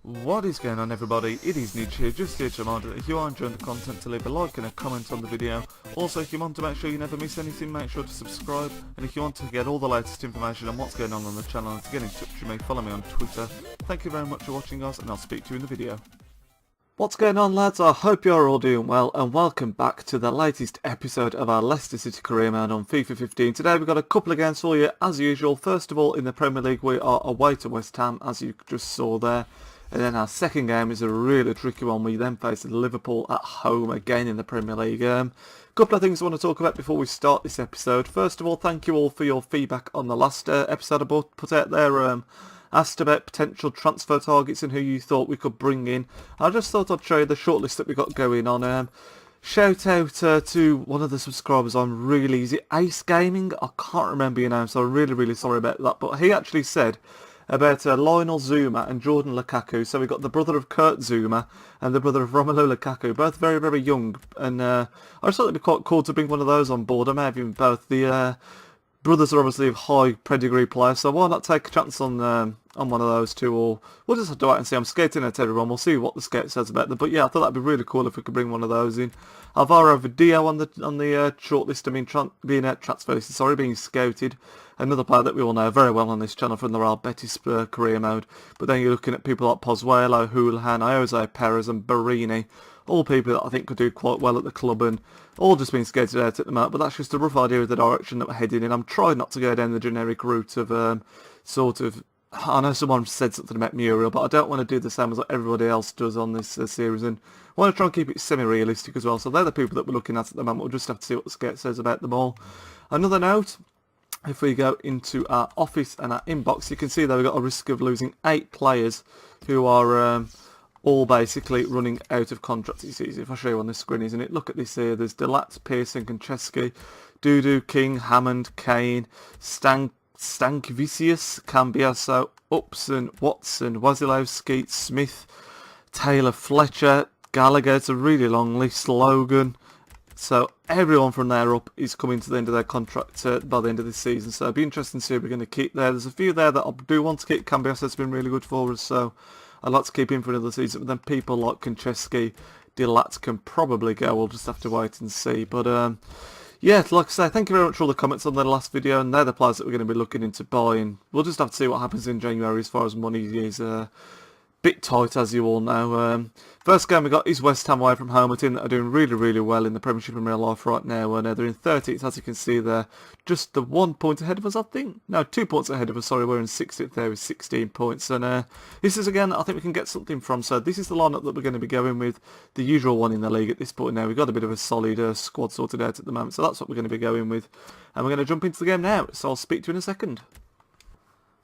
What is going on, everybody? It is Niche here, just here to remind you that if you are enjoying the content, to leave a like and a comment on the video. Also, if you want to make sure you never miss anything, make sure to subscribe. And if you want to get all the latest information on what's going on the channel and to get in touch with me, follow me on Twitter. Thank you very much for watching, guys, and I'll speak to you in the video. What's going on, lads? I hope you're all doing well, and welcome back to the latest episode of our Leicester City career mode on FIFA 15. Today we've got a couple of games for you, as usual. First of all, in the Premier League, we are away to West Ham, as you just saw there. And then our second game is a really tricky one. We then face Liverpool at home again in the Premier League. Couple of things I want to talk about before we start this episode. First of all, thank you all for your feedback on the last episode I put out there. Asked about potential transfer targets and who you thought we could bring in. I just thought I'd show you the shortlist that we got going on. Shout out to one of the subscribers on really, is it Ace Gaming? I can't remember your name, so I'm really sorry about that. But he actually said about Lionel Zuma and Jordan Lukaku. So we got the brother of Kurt Zuma and the brother of Romelu Lukaku, both very young. And I just thought it'd be quite cool to bring one of those on board. I may have even both. The brothers are obviously high pedigree players, so why not take a chance on one of those two? Or we'll just have to wait and see. I'm skating at everyone. We'll see what the scout says about them. But yeah, I thought that'd be really cool if we could bring one of those in. Alvaro Vidio on the shortlist. Being scouted. Another player that we all know very well on this channel from the Real Betis career mode. But then you're looking at people like Pozuelo, Houlihan, Jose Perez and Barini. All people that I think could do quite well at the club and all just being skated out at the moment. But that's just a rough idea of the direction that we're heading in. I'm trying not to go down the generic route of I know someone said something about Muriel, but I don't want to do the same as what everybody else does on this series, and I want to try and keep it semi-realistic as well. So they're the people that we're looking at the moment. We'll just have to see what the scout says about them all. Another note, if we go into our office and our inbox, you can see that we've got a risk of losing 8 players who are all basically running out of contracts. It's easy if I show you on the screen, isn't it? Look at this here. There's Delat, Pearson, Konchesky, Dudu, King, Hammond, Kane, Stankvicius, Cambiaso, Upson, Watson, Wasilewski, Smith, Taylor, Fletcher, Gallagher. It's a really long list. Logan. So everyone from there up is coming to the end of their contract by the end of this season. So it'll be interesting to see if we're going to keep there. There's a few there that I do want to keep. Cambiaso's been really good for us, so I'd like to keep him for another season. But then people like Konchesky, Delat can probably go. We'll just have to wait and see. But yeah, like I say, thank you very much for all the comments on the last video, and they're the players that we're going to be looking into buying. We'll just have to see what happens in January as far as money is bit tight, as you all know. First game we got is West Ham away from home, a team that are doing really well in the Premiership in real life right now, and they're in 13th, as you can see there, just the 1 point ahead of us, I think. No, 2 points ahead of us, sorry, we're in 16th there with 16 points, and this is, again, I think we can get something from, so this is the lineup that we're going to be going with, the usual one in the league at this point now. We've got a bit of a solid squad sorted out at the moment, so that's what we're going to be going with, and we're going to jump into the game now, so I'll speak to you in a second.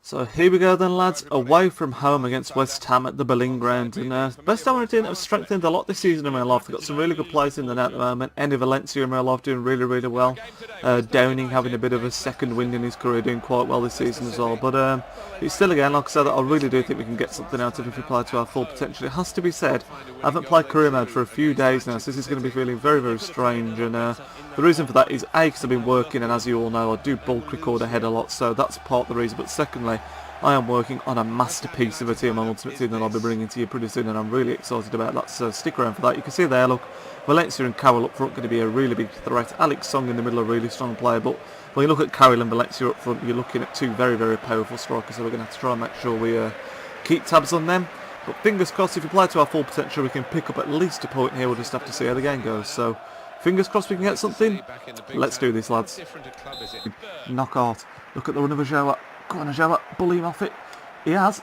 So here we go then, lads, away from home against West Ham at the Berlin ground. And West Ham are a team that have strengthened a lot this season in real life. They've got some really good players in the net at the moment. Eni Valencia in real life doing really well. Downing having a bit of a second wind in his career, doing quite well this season as well. But it's still, again, like I said, I really do think we can get something out of it if we play to our full potential. It has to be said, I haven't played career mode for a few days now, so this is going to be feeling very strange. And the reason for that is A, because I've been working, and as you all know, I do bulk record ahead a lot, so that's part of the reason. But secondly, I am working on a masterpiece of a team, an ultimate team that I'll be bringing to you pretty soon, and I'm really excited about that, so stick around for that. You can see there, look, Valencia and Carroll up front going to be a really big threat. Alex Song in the middle, a really strong player, but when you look at Carroll and Valencia up front, you're looking at two very powerful strikers, so we're going to have to try and make sure we keep tabs on them. But fingers crossed, if we play to our full potential, we can pick up at least a point here. We'll just have to see how the game goes, so fingers crossed we can get something. Let's do this, lads. Knockout. Look at the run of Ajoa. Go on, Ajoa, bully him off it. He has.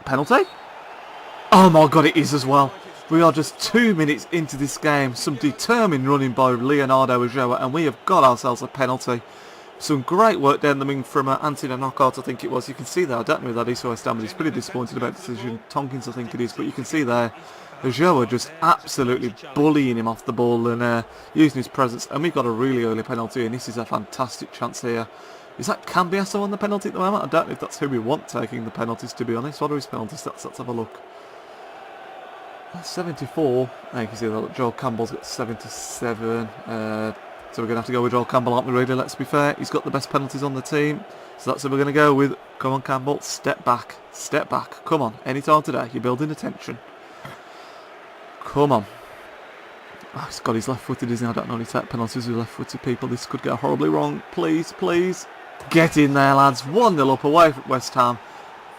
Penalty? Oh my god, it is as well. We are just 2 minutes into this game. Some determined running by Leonardo Ajoa, and we have got ourselves a penalty. Some great work down the wing from Anthony Knockout, I think it was. You can see there, I don't know who that is, so I stand, but he's pretty disappointed about the decision. Tonkins, I think it is, but you can see there, Ajoa just absolutely bullying him off the ball and using his presence. And we've got a really early penalty, and this is a fantastic chance here. Is that Cambiaso on the penalty at the moment? I don't know if that's who we want taking the penalties, to be honest. What are his penalty stats? Let's have a look. 74. And you can see that Joel Campbell's got 77. So we're going to have to go with Joel Campbell, aren't we, really? Let's be fair. He's got the best penalties on the team. So that's what we're going to go with. Come on, Campbell. Step back. Step back. Come on. Anytime today. You're building attention. Come on. Oh, he's got his left-footed, isn't he? I don't normally take penalties with left-footed people. This could go horribly wrong. Please, please. Get in there, lads. 1-0 up away from West Ham.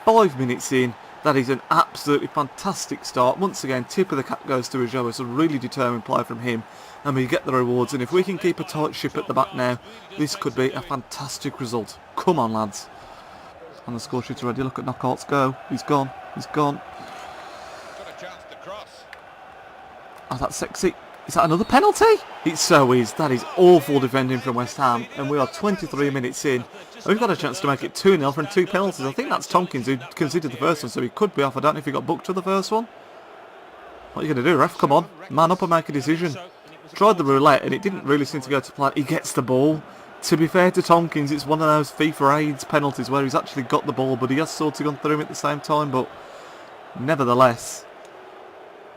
5 minutes in. That is an absolutely fantastic start. Once again, tip of the cap goes to Ajo. It's a really determined play from him. And we get the rewards. And if we can keep a tight ship at the back now, this could be a fantastic result. Come on, lads. And the score sheet's ready. Look at Knockout's go. He's gone. He's gone. Oh, that's sexy. Is that another penalty? It so is. That is awful defending from West Ham. And we are 23 minutes in. We've got a chance to make it 2-0 from 2 penalties. I think that's Tompkins who conceded the first one, so he could be off. I don't know if he got booked for the first one. What are you going to do, ref? Come on. Man up and make a decision. Tried the roulette and it didn't really seem to go to plan. He gets the ball. To be fair to Tompkins, it's one of those FIFA AIDS penalties where he's actually got the ball, but he has sort of gone through him at the same time. But nevertheless,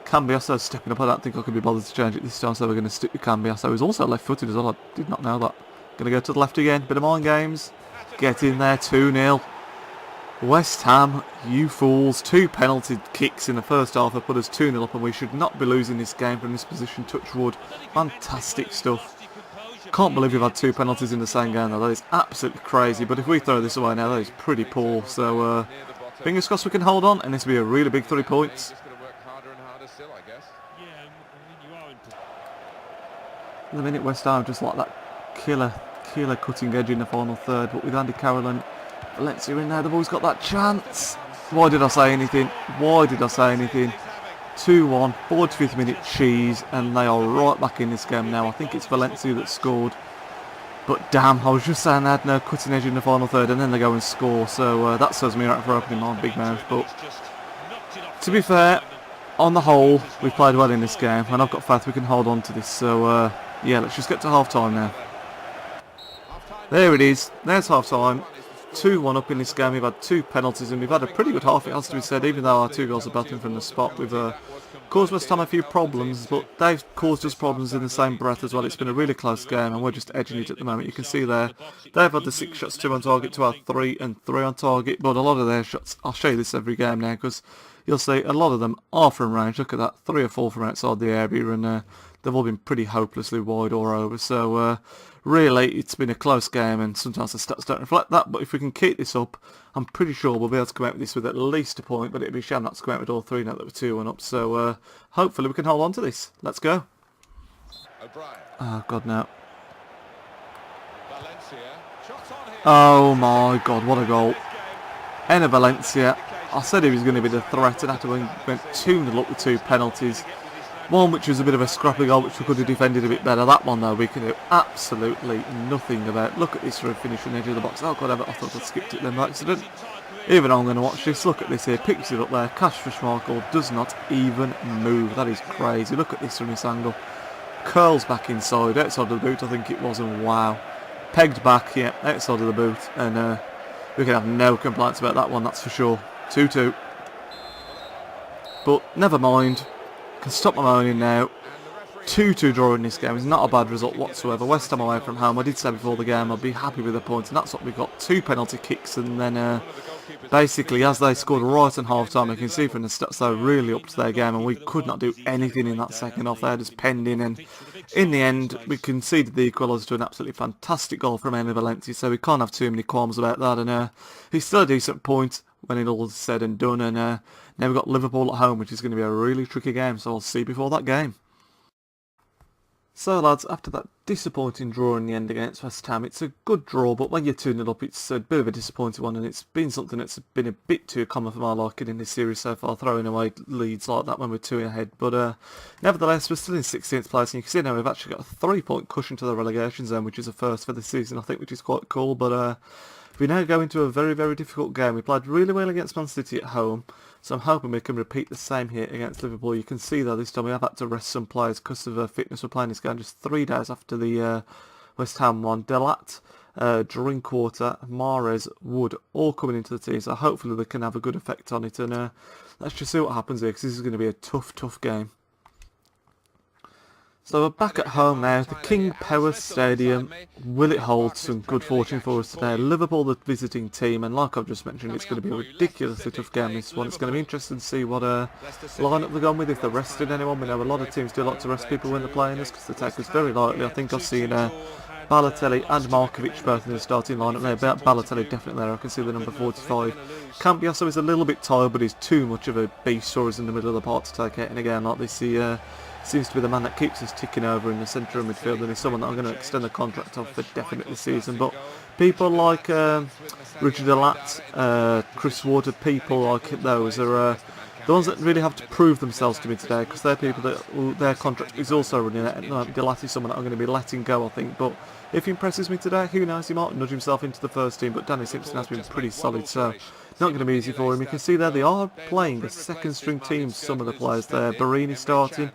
Cambiasso stepping up. I don't think I could be bothered to change it this time, so we're going to stick with Cambiasso. He's also left-footed as well. I did not know that. Going to go to the left again. Bit of mind games. Get in there. 2-0. West Ham, you fools. 2 penalty kicks in the first half have put us 2-0 up, and we should not be losing this game from this position. Touch wood. Fantastic stuff. Can't believe we've had 2 penalties in the same game though. That is absolutely crazy. But if we throw this away now, that is pretty poor. So fingers crossed we can hold on, and this will be a really big 3 points. In the minute, West Ham just like that killer cutting edge in the final third. But with Andy Carroll and Valencia in there, they've always got that chance. Why did I say anything? Why did I say anything? 2-1, 45th minute cheese, and they are right back in this game now. I think it's Valencia that scored. But damn, I was just saying they had no cutting edge in the final third, and then they go and score. So that serves me right for opening my big mouth. But to be fair, on the whole, we've played well in this game, and I've got faith we can hold on to this. So yeah, let's just get to half-time now. There it is. There's half-time. 2-1 up in this game. We've had 2 penalties and we've had a pretty good half, it has to be said, even though our 2 goals are belting from the spot. We've caused West Ham a few problems, but they've caused us problems in the same breath as well. It's been a really close game and we're just edging it at the moment. You can see there, they've had the 6 shots, 2 on target to our 3 and 3 on target, but a lot of their shots, I'll show you this every game now because you'll see a lot of them are from range. Look at that, 3 or 4 from outside the area, and they've all been pretty hopelessly wide or over. So really, it's been a close game, and sometimes the stats don't reflect that. But if we can keep this up, I'm pretty sure we'll be able to come out with this with at least a point. But it'd be a shame not to come out with all 3 now that we're 2-1 up. So hopefully we can hold on to this. Let's go. Oh God, no. Oh my God, what a goal! Enner Valencia. I said he was going to be the threat, and after we went 2-0 up with 2 penalties. One which was a bit of a scrappy goal, which we could have defended a bit better. That one though, we can do absolutely nothing about. Look at this for a finish on the edge of the box. Oh God, I thought I'd skipped it then by accident. Even I'm going to watch this. Look at this here. Picks it up there. Kasper Schmeichel does not even move. That is crazy. Look at this from this angle. Curls back inside, outside of the boot I think it was, and wow. Pegged back, yeah, outside of the boot. And we can have no complaints about that one, that's for sure. 2-2. But never mind. Can stop my moaning now. 2-2 draw in this game is not a bad result whatsoever. West Ham away from home. I did say before the game I'd be happy with the points, and that's what we got. 2 penalty kicks, and then basically as they scored right in half time, you can see from the stats they really upped their game, and we could not do anything in that second half. They had us penned in, and in the end we conceded the equaliser to an absolutely fantastic goal from Enner Valencia, so we can't have too many qualms about that. And he's still a decent point when it all is said and done, and now we've got Liverpool at home, which is going to be a really tricky game, so I'll see you before that game. So lads, after that disappointing draw in the end against West Ham, it's a good draw, but when you're 2-0 up, it's a bit of a disappointing one, and it's been something that's been a bit too common for my liking in this series so far, throwing away leads like that when we're 2 ahead. But nevertheless, we're still in 16th place, and you can see now we've actually got a 3-point cushion to the relegation zone, which is a first for this season, I think, which is quite cool. But we now go into a very, very difficult game. We played really well against Man City at home, so I'm hoping we can repeat the same here against Liverpool. You can see though this time we have had to rest some players because of fitness. We're playing this game just 3 days after the West Ham one. Delat, Drinkwater, Mahrez, Wood, all coming into the team, so hopefully they can have a good effect on it. And let's just see what happens here, because this is going to be a tough, tough game. So we're back at home now, the King Power Stadium. Will it hold some good fortune for us today? Liverpool, the visiting team, and like I've just mentioned, it's going to be a ridiculously tough game this one. It's going to be interesting to see what lineup they're going with, if they're resting anyone. We know a lot of teams do like to rest people when they're playing us because they take us very lightly. I think I've seen Balotelli and Markovic both in the starting lineup there. Balotelli definitely there, I can see the number 45. Cambiasso is a little bit tired, but he's too much of a beast for us in the middle of the park to take out in a game like this. He seems to be the man that keeps us ticking over in the centre of midfield, and he's someone that I'm going to extend the contract of for definitely this season. But people like Richard Alat, Chris Ward, people like those are the ones that really have to prove themselves to me today, because they're people that their contract is also running out. Delat is someone that I'm going to be letting go, I think. But if he impresses me today, who knows, he might nudge himself into the first team. But Danny Simpson has been pretty solid, so not going to be easy for him. You can see there they are playing a second string team, some of the players there. Barini starting,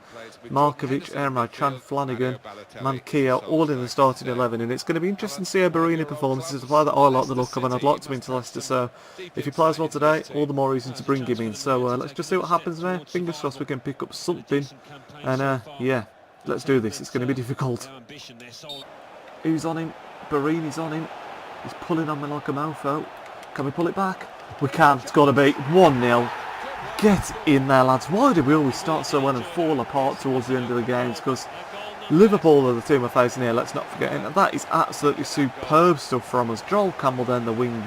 Markovic, Emre Can, Flanagan, Manquillo, all in the starting 11, and it's going to be interesting to see how Barini performs. This is a player that I like the look of, and I'd like to win to Leicester, so if he plays well today, all the more reason to bring him in. So let's just see what happens now. Fingers crossed we can pick up something, and yeah, let's do this. It's going to be difficult. Who's on him? Barini's on him. He's pulling on me like a mofo. Can we pull it back? We can. It's got to be 1-0. Get in there, lads. Why do we always start so well and fall apart towards the end of the games? Because Liverpool are the team we're facing here, let's not forget. And that is absolutely superb stuff from us. Joel Campbell then, the wing,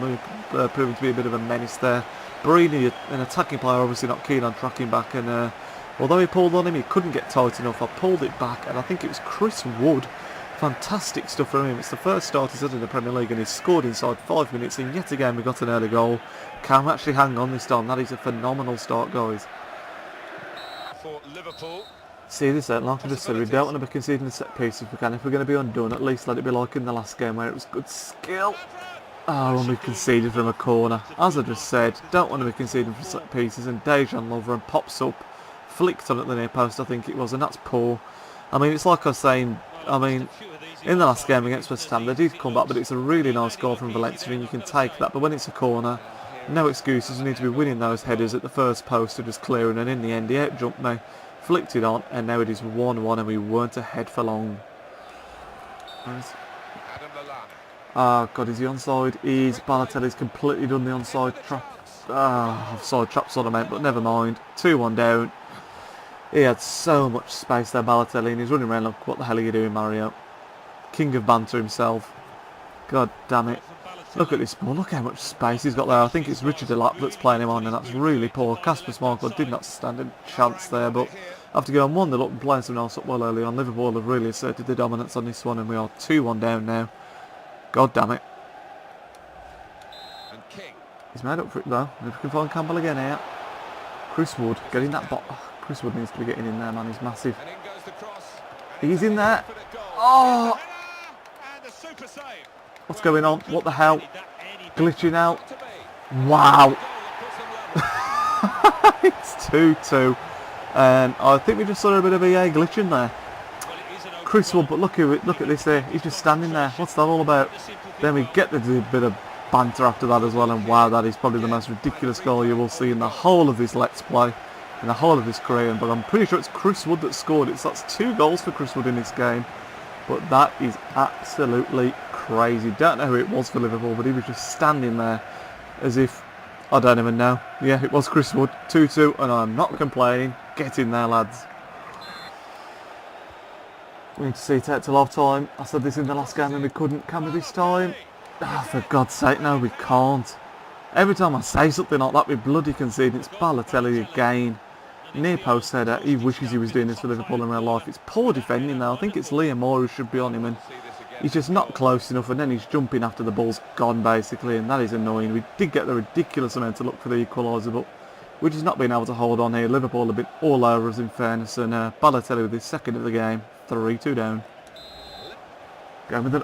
proving to be a bit of a menace there. Barini, an attacking player, obviously not keen on tracking back. And although he pulled on him, he couldn't get tight enough. I pulled it back, and I think it was Chris Wood. Fantastic stuff from him. It's the first start he's had in the Premier League, and he's scored inside 5 minutes, and yet again we got an early goal. Can actually hang on this time. That is a phenomenal start, guys. For Liverpool. See this out, like I just said, we don't want to be conceding a set piece if we can. If we're going to be undone, at least let it be like in the last game where it was good skill. Oh, and we conceded from a corner. As I just said, don't want to be conceding from set pieces, and Dejan Lovren pops up, flicked on at the near post, I think it was, and that's poor. I mean, it's like I was saying, in the last game against West Ham, they did come back, but it's a really nice goal from Valencia, and you can take that. But when it's a corner, no excuses. You need to be winning those headers at the first post, or just clearing, and in the end, he out-jumped me, flicked it on, and now it is 1-1, and we weren't ahead for long. Oh, God, is he onside? Balotelli's completely done the onside trap. Offside trap sort of meant, but never mind. 2-1 down. He had so much space there, Balotelli, and he's running around like, what the hell are you doing, Mario? King of banter himself. God damn it. Look at this ball, look how much space he's got there. I think it's Richard Delap that's playing him on, and that's really poor. Kasper Schmeichel did not stand a chance there, but after going 1-0 up and playing someone else up well early on, Liverpool have really asserted the dominance on this one, and we are 2-1 down now. God damn it. He's made up for it though. If we can find Campbell again here. Chris Wood getting that bot. Chris Wood needs to be getting in there, man. He's massive. He's in there. Oh! What's going on? What the hell? Glitching out. Wow. It's 2-2. And I think we just saw a bit of EA glitching there. Chris Wood, but look at this there. He's just standing there. What's that all about? Then we get the bit of banter after that as well. And wow, that is probably the most ridiculous goal you will see in the whole of this Let's Play. In the whole of his career, but I'm pretty sure it's Chris Wood that scored it. So that's 2 goals for Chris Wood in this game. But that is absolutely crazy. Don't know who it was for Liverpool, but he was just standing there as if, I don't even know. Yeah, it was Chris Wood. 2-2, and I'm not complaining. Get in there, lads. We need to see it out till half time. I said this in the last game and we couldn't. Can we this time? Oh, for God's sake, no, we can't. Every time I say something like that, we bloody concede. It's Balotelli again. Near post header. He wishes he was doing this for Liverpool in real life. It's poor defending now. I think it's Liam Moore who should be on him, and he's just not close enough, and then he's jumping after the ball's gone basically, and that is annoying. We did get the ridiculous amount to look for the equaliser, but we're just not being able to hold on here. Liverpool have been all over us in fairness, and Balotelli with his second of the game. 3-2 down. Going with it.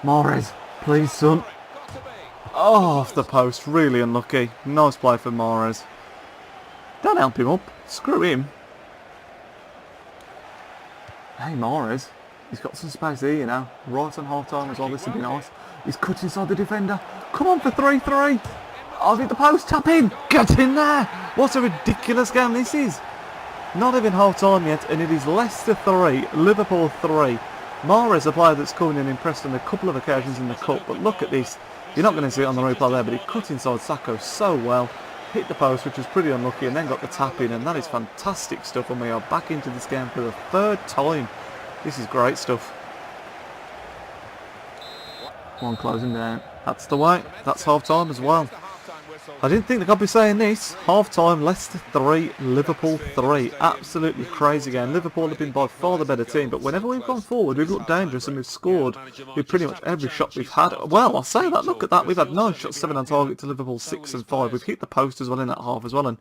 Mahrez, please son. Oh, off the post. Really unlucky. Nice play for Mahrez. Don't help him up. Screw him. Hey, Mahrez. He's got some space here, you know. Right on half-time as well. This would be nice. He's cut inside the defender. Come on for 3-3. I'll hit the post. Tap in. Get in there. What a ridiculous game this is. Not even half time yet, and it is Leicester 3, Liverpool 3. Mahrez, a player that's come in and impressed on a couple of occasions in the Cup, but look at this. You're not going to see it on the replay there, but he cut inside Sacco so well. Hit the post, which was pretty unlucky, and then got the tap in, and that is fantastic stuff. And we are back into this game for the third time. This is great stuff. One closing down. That's the way. That's half time as well. I didn't think they'd be saying this. Half time, Leicester 3, Liverpool 3. Absolutely crazy game. Liverpool have been by far the better team, but whenever we've gone forward, we've looked dangerous and we've scored with pretty much every shot we've had. Well, I'll say that. Look at that. We've had 9 shots, 7 on target to Liverpool 6 and 5. We've hit the post as well in that half as well, and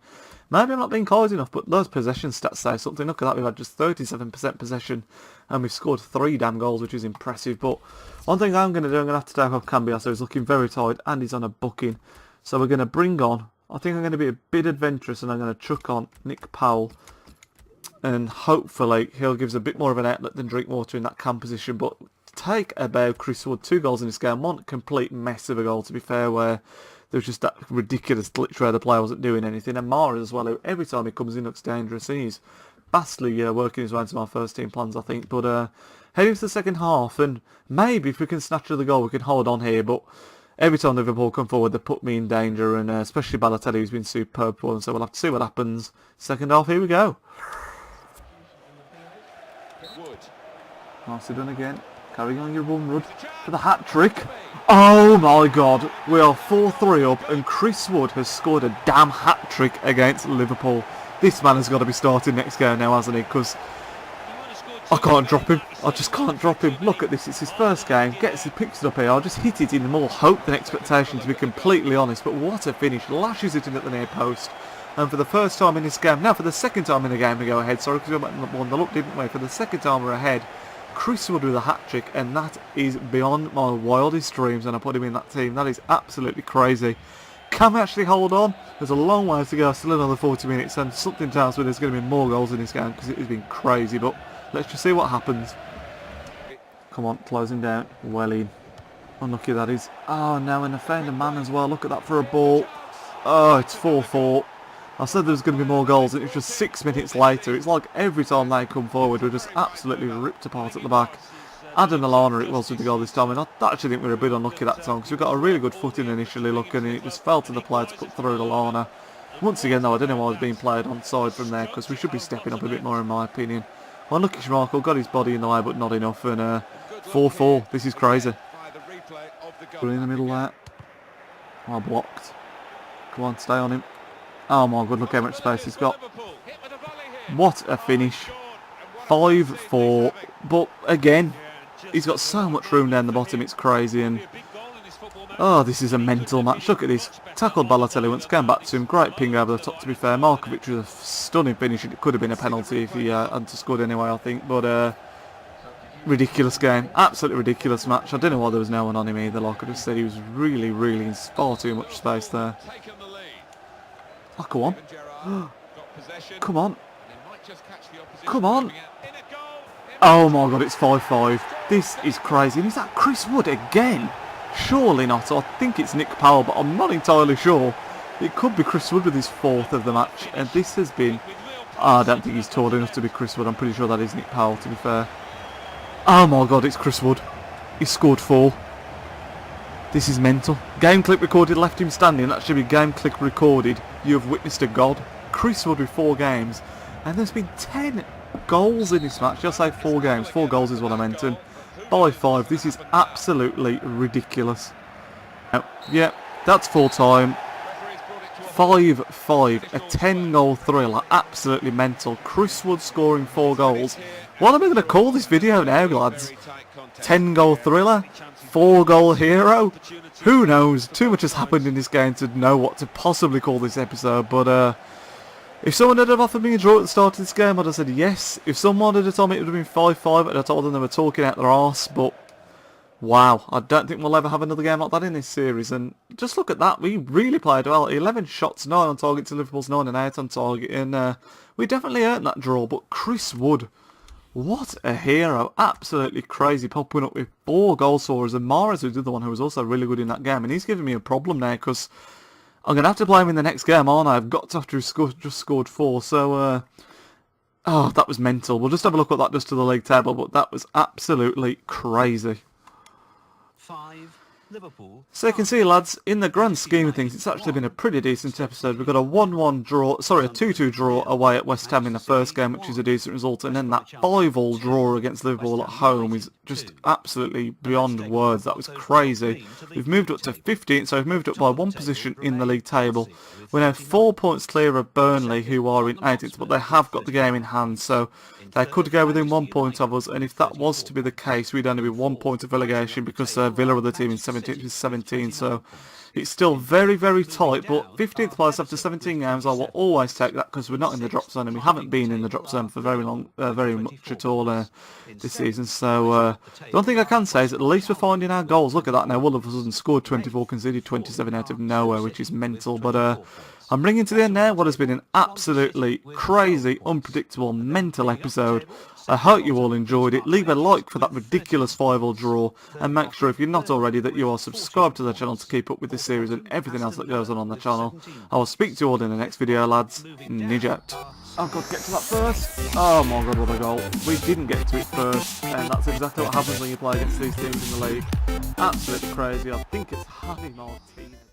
maybe I'm not being kind enough, but those possession stats say something. Look at that. We've had just 37% possession and we've scored 3 damn goals, which is impressive. But one thing I'm going to do, I'm going to have to take off Cambiasso. He's looking very tired and he's on a booking. So we're going to bring on, I think I'm going to be a bit adventurous and I'm going to chuck on Nick Powell. And hopefully he'll give us a bit more of an outlet than Drinkwater in that cam position. But take about Chris Wood, 2 goals in this game. One complete mess of a goal, to be fair, where there was just that ridiculous glitch where the player wasn't doing anything. And Mahrez as well, who every time he comes in looks dangerous. He's vastly working his way into my first team plans, I think. But heading to the second half, and maybe if we can snatch the goal, we can hold on here. But every time Liverpool come forward, they put me in danger, and especially Balotelli, who's been superb for them. So we'll have to see what happens. Second half, here we go. Nicely done again. Carrying on your run, Rudd, for the hat-trick. Oh my god, we are 4-3 up, and Chris Wood has scored a damn hat-trick against Liverpool. This man has got to be starting next game now, hasn't he? Because I can't drop him. I just can't drop him. Look at this. It's his first game. He picks it up here. I'll just hit it in more hope than expectation, to be completely honest. But what a finish. Lashes it in at the near post. And for the first time in this game, now for the second time in the game we go ahead. Sorry, because we won the look, didn't we? For the second time we're ahead. Chris Wood with a hat-trick, and that is beyond my wildest dreams, and I put him in that team. That is absolutely crazy. Can we actually hold on? There's a long way to go. Still another 40 minutes, and something tells me there's going to be more goals in this game, because it has been crazy. But let's just see what happens. Come on, closing down. Well in. Unlucky that is. Oh no, and they found a man as well. Look at that for a ball. Oh, it's 4-4. I said there was going to be more goals, and it's just 6 minutes later. It's like every time they come forward, we're just absolutely ripped apart at the back. Adam Lallana it was with the goal this time, and I actually think we were a bit unlucky that time, because we got a really good footing initially looking, and it just fell to the player to put through Lallana. Once again though, I don't know why I was being played onside from there, because we should be stepping up a bit more in my opinion. Unlucky Schmeichel got his body in the way, but not enough, and 4-4. This is crazy. We're in the middle there. Well blocked. Come on, stay on him. Oh my god, look how much space he's got. What a finish. 5-4. But again, he's got so much room down the bottom, it's crazy. And oh, this is a mental match. Look at this. Tackled Balotelli once, came back to him. Great ping over the top, to be fair. Markovic was a stunning finish. It could have been a penalty if he hadn't scored anyway, I think. But ridiculous game. Absolutely ridiculous match. I don't know why there was no one on him either. Like I just said, he was really, really in far too much space there. Oh, come on. Come on. Come on. Oh my god, it's 5-5. This is crazy. And is that Chris Wood again? Surely not. I think it's Nick Powell, but I'm not entirely sure. It could be Chris Wood with his 4th of the match. And this has been... Oh, I don't think he's tall enough to be Chris Wood. I'm pretty sure that is Nick Powell, to be fair. Oh my god, it's Chris Wood. He scored 4. This is mental. Game clip recorded left him standing. That should be game clip recorded. You have witnessed a god. Chris Wood with 4 games. And there's been 10 goals in this match. I'll say 4 games. 4 goals is what I meant. And by 5, this is absolutely ridiculous. Yeah, that's full time. 5-5. A 10-goal thriller. Absolutely mental. Chris Wood scoring 4 goals. What am I going to call this video now, lads? 10-goal thriller? 4-goal hero? Who knows? Too much has happened in this game to know what to possibly call this episode, but if someone had offered me a draw at the start of this game, I'd have said yes. If someone had told me it would have been 5-5, I'd have told them they were talking out their arse, but wow, I don't think we'll ever have another game like that in this series, and just look at that, we really played well. 11 shots, 9 on target to Liverpool's 9 and 8 on target, and we definitely earned that draw, but Chris Wood... What a hero. Absolutely crazy, popping up with 4 goal scorers, and Mahrez was the other one who was also really good in that game, and he's giving me a problem now because I'm going to have to play him in the next game, aren't I? I've got to have just scored 4, so Oh, that was mental. We'll just have a look what that does to the league table, but that was absolutely crazy. 5, Liverpool. So you can see, lads, in the grand scheme of things, it's actually been a pretty decent episode. We've got a 1-1 draw, sorry, a 2-2 draw away at West Ham in the first game, which is a decent result, and then that 5-5 draw against Liverpool at home is just absolutely beyond words. That was crazy. We've moved up to 15th, so we've moved up by one position in the league table. We're now 4 points clear of Burnley, who are in 18th, but they have got the game in hand, so they could go within 1 point of us, and if that was to be the case, we'd only be 1 point of relegation because Villa are the team in 17th with 17, so it's still very, very tight, but 15th place after 17 games, I will always take that because we're not in the drop zone, and we haven't been in the drop zone for very much at all this season, so the one thing I can say is at least we're finding our goals. Look at that now, all of a sudden scored 24, conceded 27 out of nowhere, which is mental, but I'm bringing to the end now what has been an absolutely crazy, unpredictable, mental episode. I hope you all enjoyed it. Leave a like for that ridiculous 5-5 draw, and make sure if you're not already that you are subscribed to the channel to keep up with this series and everything else that goes on the channel. I will speak to you all in the next video, lads. Nidge out. Oh god, get to that first. Oh my god, what a goal. We didn't get to it first, and that's exactly what happens when you play against these teams in the league. Absolutely crazy. I think it's Harry Martinez.